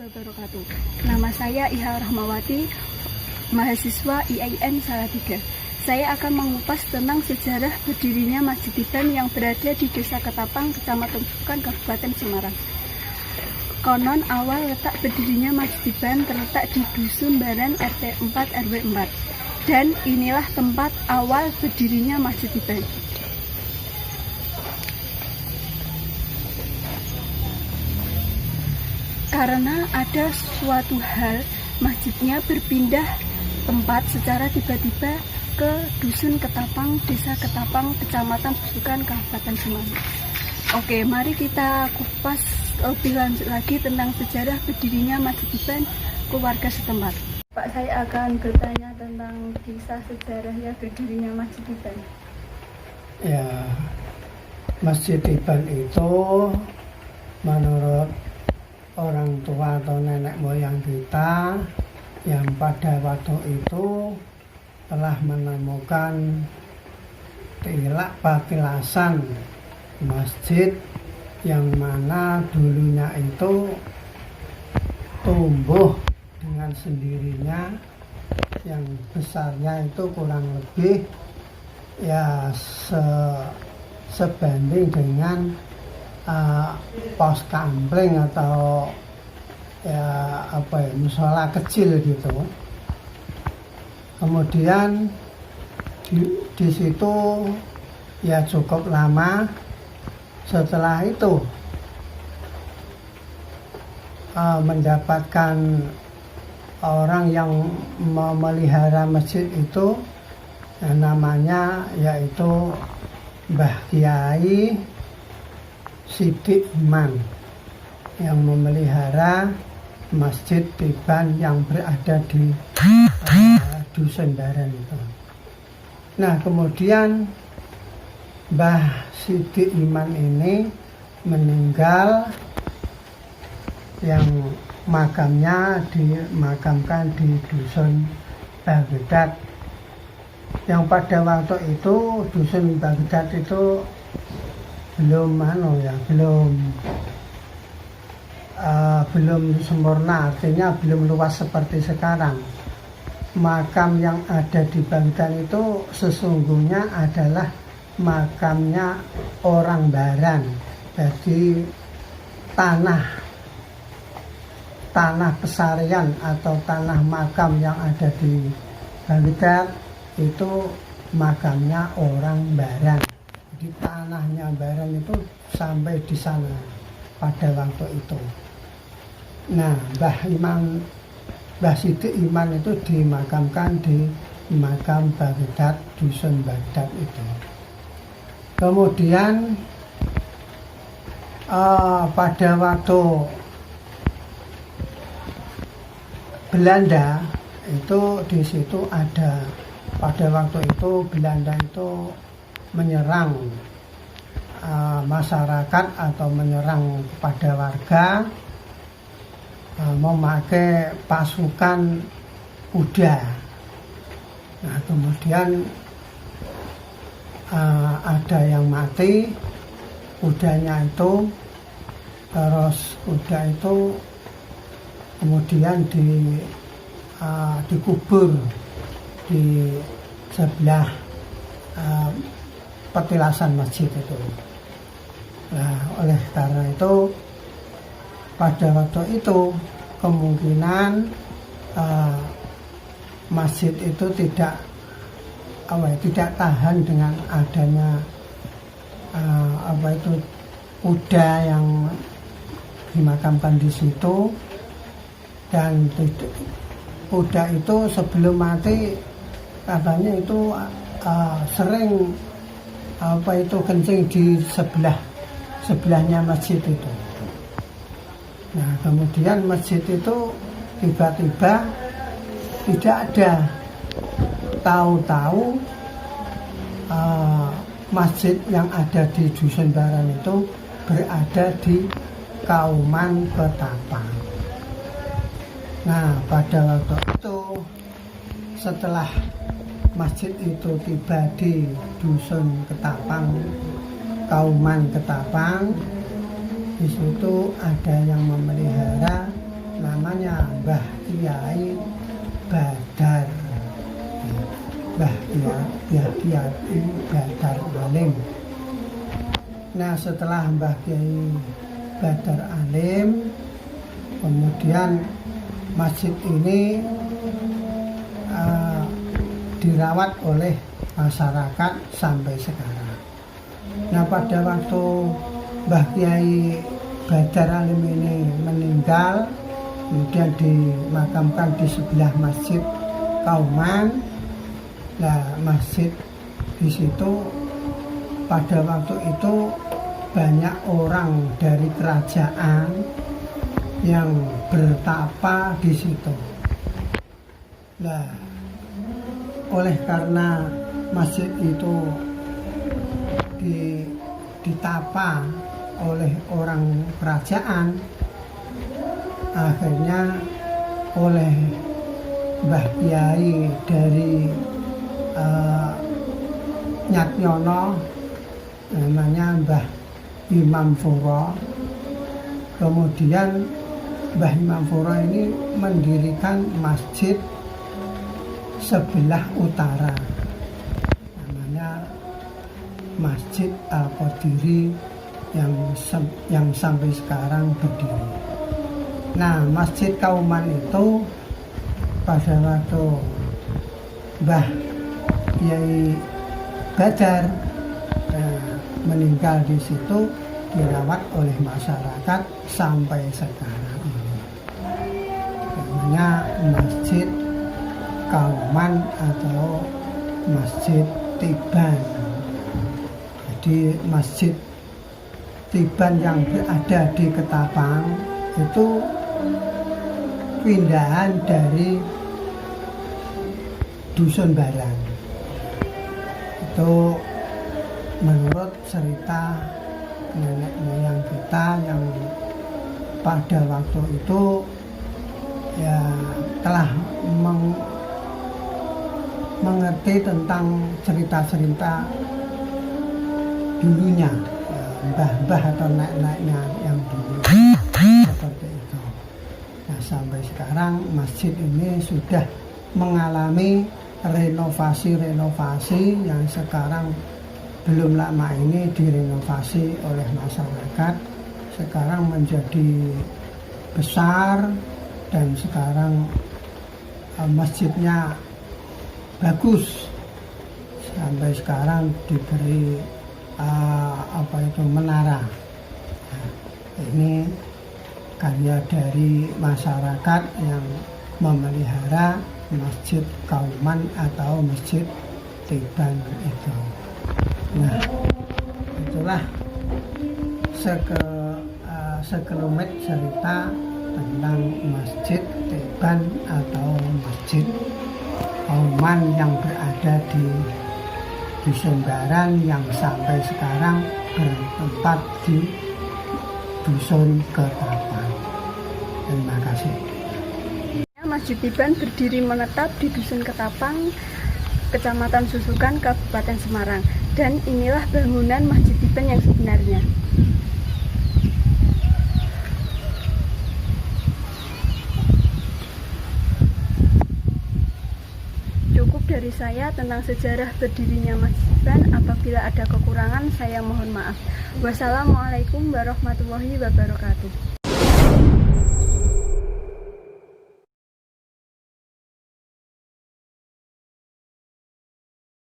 wabarakatuh. Nama saya Iha Rahmawati, mahasiswa IAIN Salatiga. Saya akan mengupas tentang sejarah berdirinya Masjid Tiban yang berada di Desa Ketapang, Kecamatan Bukan, Kabupaten Semarang. Konon awal letak berdirinya Masjid Tiban terletak di Dusun Baran RT 4 RW 4. Dan inilah tempat awal berdirinya Masjid Tiban. Karena ada suatu hal, masjidnya berpindah tempat secara tiba-tiba ke Dusun Ketapang, Desa Ketapang, Kecamatan Bukan, Kabupaten Semarang. Oke, mari kita kupas lebih lanjut lagi tentang sejarah berdirinya Masjid Tiban ke warga setempat. Pak, saya akan bertanya tentang kisah sejarahnya berdirinya Masjid Tiban. Ya, Masjid Tiban itu menurut orang tua atau nenek moyang kita yang pada waktu itu telah menemukan tilak pakilasan masjid yang mana dulunya itu tumbuh dengan sendirinya, yang besarnya itu kurang lebih ya sebanding dengan pos kampling atau ya musola kecil gitu. Kemudian di situ ya cukup lama. Setelah itu mendapatkan orang yang memelihara masjid itu, namanya yaitu Mbah Kiai Sidik Iman, yang memelihara Masjid Tiban yang berada di Dusun Baran itu. Nah, kemudian Mbah Sidik Iman ini meninggal, yang makamnya dimakamkan di Dusun Baghdad, yang pada waktu itu Dusun Baghdad itu belum sempurna, artinya belum luas seperti sekarang. Makam yang ada di Baghdad itu sesungguhnya adalah makamnya orang Baran. Jadi tanah pesarian atau tanah makam yang ada di Baghdad itu makamnya orang Baran. Di tanahnya Baran itu sampai di sana pada waktu itu. Nah, Mbah Sidik Iman itu dimakamkan di makam Baghdad, Dusun Baghdad itu. Kemudian pada waktu Belanda itu di situ ada, pada waktu itu Belanda itu menyerang masyarakat atau menyerang kepada warga, memakai pasukan kuda. Nah, kemudian ada yang mati kudanya itu, terus kuda itu kemudian dikubur di sebelah petilasan masjid itu. Nah, oleh karena itu pada waktu itu kemungkinan masjid itu tidak tahan dengan adanya kuda yang dimakamkan di situ, dan kuda itu sebelum mati katanya itu sering kencing di sebelahnya masjid itu. Nah, kemudian masjid itu tiba-tiba tidak ada. Tahu-tahu masjid yang ada di Dusun Baran itu berada di Kauman Ketapang. Nah, pada waktu itu setelah masjid itu tiba di Dusun Ketapang, Kauman Ketapang, di situ ada yang memelihara namanya Mbah Kyai Badar. Mbah Kyai Badar Alim. Nah, setelah Mbah Kyai Badar Alim, kemudian masjid ini dirawat oleh masyarakat sampai sekarang. Nah, pada waktu Mbah Kyai Badar Alim ini meninggal, kemudian dimakamkan di sebelah Masjid Kauman. Nah, masjid di situ pada waktu itu banyak orang dari kerajaan yang bertapa di situ. Nah, oleh karena masjid itu ditapa oleh orang kerajaan, akhirnya oleh Mbah Kyai dari Nyatnyono, namanya Mbah Imam Furo. Kemudian Mbah Imam Furo ini mendirikan masjid sebelah utara, namanya Masjid Al-Qadiri yang sampai sekarang berdiri. Nah, Masjid Kauman itu pada waktu Mbah Kyai Badar meninggal di situ, dirawat oleh masyarakat sampai sekarang ini. Namanya Masjid Kauman atau Masjid Tiban. Jadi Masjid Tiban yang berada di Ketapang itu pindahan dari Dusun Barang. Itu menurut cerita nenek moyang kita yang pada waktu itu ya telah mengerti tentang cerita-cerita dulunya, mbah-mbah atau nenek-neneknya yang dulu seperti itu. Nah, sampai sekarang masjid ini sudah mengalami renovasi yang sekarang belum lama ini direnovasi oleh masyarakat. Sekarang menjadi besar dan sekarang masjidnya bagus. Sampai sekarang diberi menara. Nah, ini karya dari masyarakat yang memelihara Masjid Kauman atau Masjid Tiban itu. Nah, itulah sekelumit cerita tentang Masjid Tiban atau Masjid Kauman yang berada di Dusun Baran yang sampai sekarang bertempat di Dusun Ketapang. Terima kasih. Masjid Tiban berdiri menetap di Dusun Ketapang, Kecamatan Susukan, Kabupaten Semarang. Dan inilah bangunan Masjid Tiban yang sebenarnya. Cukup dari saya tentang sejarah berdirinya Masjid Tiban. Apabila ada kekurangan, saya mohon maaf. Wassalamualaikum warahmatullahi wabarakatuh.